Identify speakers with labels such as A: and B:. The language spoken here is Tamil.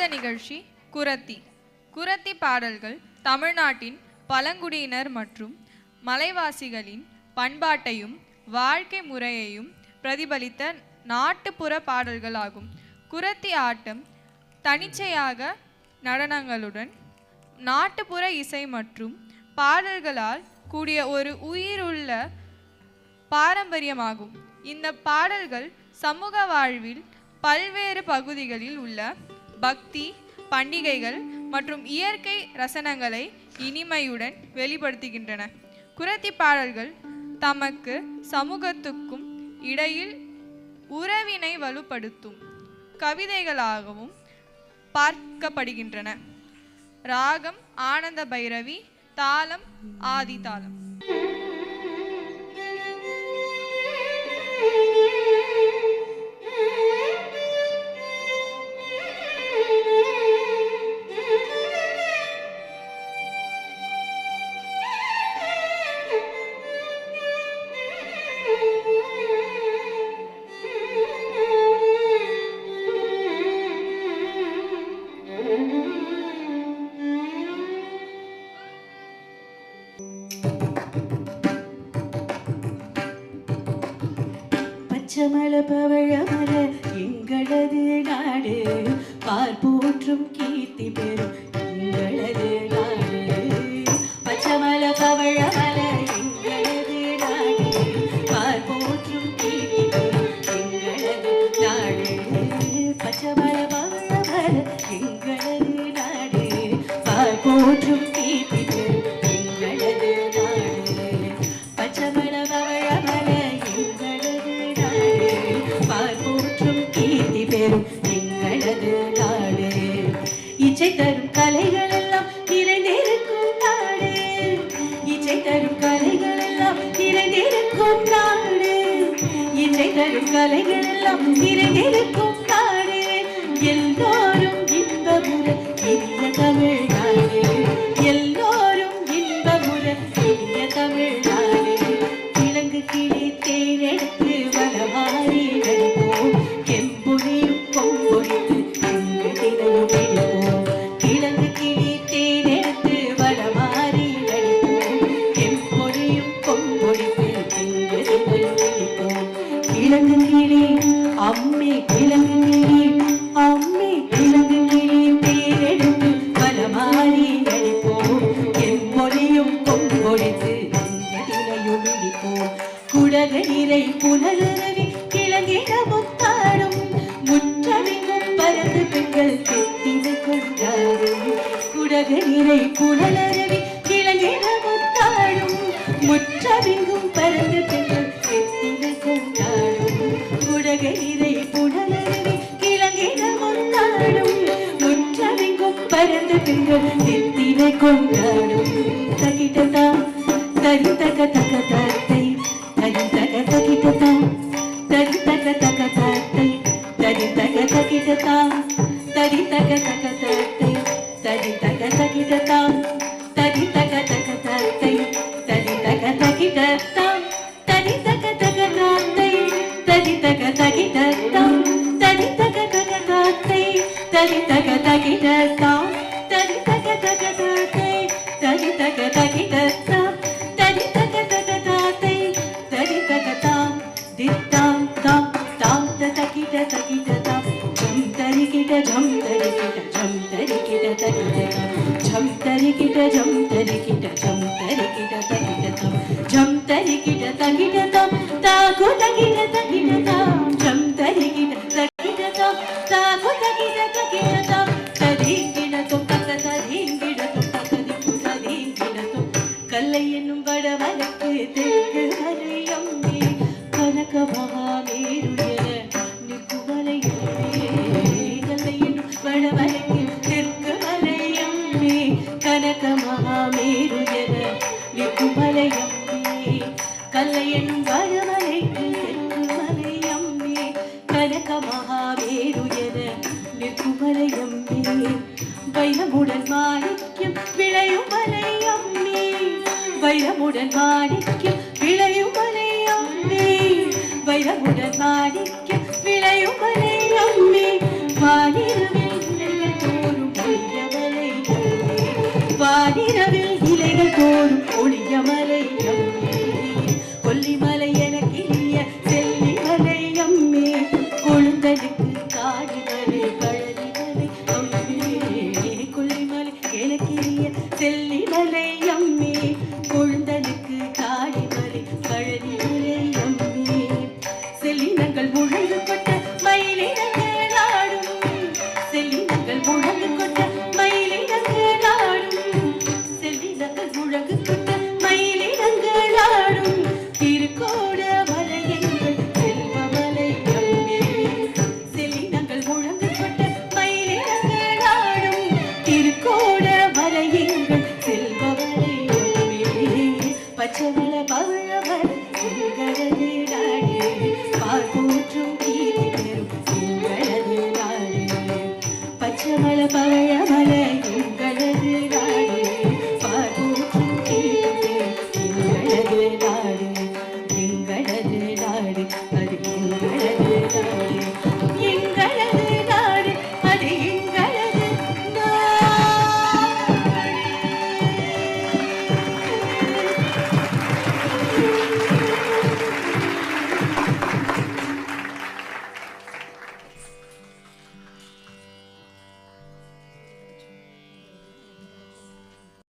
A: அடுத்த நிகழ்ச்சி குரத்தி. குரத்தி பாடல்கள் தமிழ்நாட்டின் பழங்குடியினர் மற்றும் மலைவாசிகளின் பண்பாட்டையும் வாழ்க்கை முறையையும் பிரதிபலித்த நாட்டுப்புற பாடல்கள் ஆகும். குரத்தி ஆட்டம் தனிச்சையாக நடனங்களுடன் நாட்டுப்புற இசை மற்றும் பாடல்களால் கூடிய ஒரு உயிருள்ள பாரம்பரியமாகும். இந்த பாடல்கள் சமூக வாழ்வில் பல்வேறு பகுதிகளில் உள்ள பக்தி, பண்டிகைகள் மற்றும் இயற்கை ரசனங்களை இனிமையுடன் வெளிப்படுத்துகின்றன. குரத்தி பாடல்கள் தமக்கு சமூகத்துக்கும் இடையில் உறவினை வலுப்படுத்தும் கவிதைகளாகவும் பார்க்கப்படுகின்றன. ராகம் ஆனந்த பைரவி, தாளம் ஆதி தாளம்.
B: பச்சமல பவழமல எங்களது நாடு, பார்ப்போற்றும் கீர்த்தி பெறும் எங்களது நாடு. பச்சமல பவழமல எங்களது நாடு, பார்ப்போற்றும் கீர்த்தி பெறும் எங்களது நாடு. பச்சமல பவழமல எங்களது நாடு, பார்ப்போற்றும் கீர்த்தி பெறும் எங்களது நாடு. பச்சமல பவழமல பார்ப்போற்றும் கீர்த்தி பெறும் எங்களது நாடு. இச்சை தரும் கலைகள் எல்லாம் நிறைந்திருக்கும் நாடு, இச்சை தரும் கலைகள் எல்லாம் நிறைந்திருக்கும் நாடு, இச்சை தரும் கலைகள் எல்லாம் நிறைந்திருக்கும் நாடு. எல்லோரும் இன்பமுற இனிய தமிழ்நாடு, எல்லோரும் இன்பமுற இனிய தமிழ்நாடு. விலங்கு கிளி தேனெடுத்து வலமாறி நடிப்போம், எம்பொழியும் பொம்பொழித்து எங்களிடையும் பிடிப்போம். விலங்கு கிளி தேனெடுத்து வலமாறி நடிப்போம், எம்பொழியும் பொம்பொழித்து எங்களிடையும் பிடிப்போம். விலங்கு கிளி அம்மே, விலங்கு கிளி அம்மே, விலங்கு கிளி தேனெடுத்து வலமாறி நடிப்போம், எம்பொழியும் பொம்பொழித்து எங்களிடையும் பிடிப்போம். குடகு நிறை புனலுறவி கிழங்கிட முத்தாடும், முற்றமெங்கும் பறந்து பெண்கள் பெத்தினை கொண்டாடும். குடகு நிறை புனலுறவி கிழங்கிட முத்தாடும், முற்றமெங்கும் பறந்து பெண்கள் பெத்தினை கொண்டாடும். குடகு நிறை புனலுறவி கிழங்கிட முத்தாடும், முற்றமெங்கும் பறந்து பெண்கள் பெத்தினை கொண்டாடும். தகிட்டதா தரி தக தக தத்தை, தரி தக தகிட்டதா தரி தக தக தத்தை, தரி தக தகிட்டதா தரி தக தக தத்தை, தரி தக தகிட்டதா தரி தக தக தத்தை, தரி தக தகிட்டதா தரி தக தக தத்தை, தரி தக தகிட்டதா தரி தக தக தத்தை, தரி தக தகிட்டதா தரி தக தக தத்தை, தரி தக தகிட்டதா தரி தக தக தத்தை, தரி தக தாம் தித்தாம் தாம் தாம் தகிட தகிட தாம். ஜம் தரிகிட ஜம் தரிகிட ஜம் தரிகிட தகிட தாம், ஜம் தரிகிட ஜம் தரிகிட ஜம் தரிகிட தகிட தாம், ஜம் தரிகிட தகிட தாம் தாகு தகிட தகிட தாம், ஜம் தரிகிட தகிட தாம் தாகு தகிட தகிட தாம். தரிகிட தொம் தக தரிங்கிட தொம் தகதிக்கு தரிங்கிட தொம். கல்லை என்னும் வடமலைக்கு தெற்கு மலையம்மே, கனக மகாமேருயர நிற்குமலையம்மே. கல்லை என்னும் வடமலைக்கு தெற்கு மலையம்மே, கனக மகாமேருயர நிற்குமலையம்மே. கல்லை என்னும் வடமலைக்கு தெற்கு மலையம்மே, கனக மகாமேருயர நிற்குமலையம்மே. வைரமுடன் மாணிக்கம் விளையும் மலையம்மே, வைரமுடன் மாணிக்கம் விளையும் மலையம்மே, வைரமுடன் மாணிக்கம் விளையும் மலையம்மே. வானிருவில் பாடிரவில் இலைகள் தோறும் ஒளியமலை அம்மே கொல்லிமலை எனக்கிளிய செல்லிமலை அம்மே கொழுந்தனுக்கு காடிமலை பழனிமலை அம்மே கொல்லிமலை எனக்கிளிய செல்லிமலை அம்மே கொழுந்தனுக்கு காடிமலை பழனிமலை அம்மே செல்லினங்கள் முழங்கு கொட்ட மயிலினங்கள் ஆடும் செல்லினங்கள் முழங்கு கொட்ட மயிலினங்கள் ஆடும் செல்லினங்கள் முழங்கு கொட்ட மயிலினங்கள் ஆடும் திருக்கோட மலையங்கள் செல்வமலை அம்மே செல்லினங்கள் முழங்கு கொட்ட மயிலினங்கள் ஆடும் திருக்கோட மலையங்கள் செல்வமலை அம்மே பச்சைமல பவழமல உங்களது நாடு பார்ப்போற்றும் கீர்த்தி பெறும் உங்களது நாடு பச்சைமல பவழமல உங்களது நாடு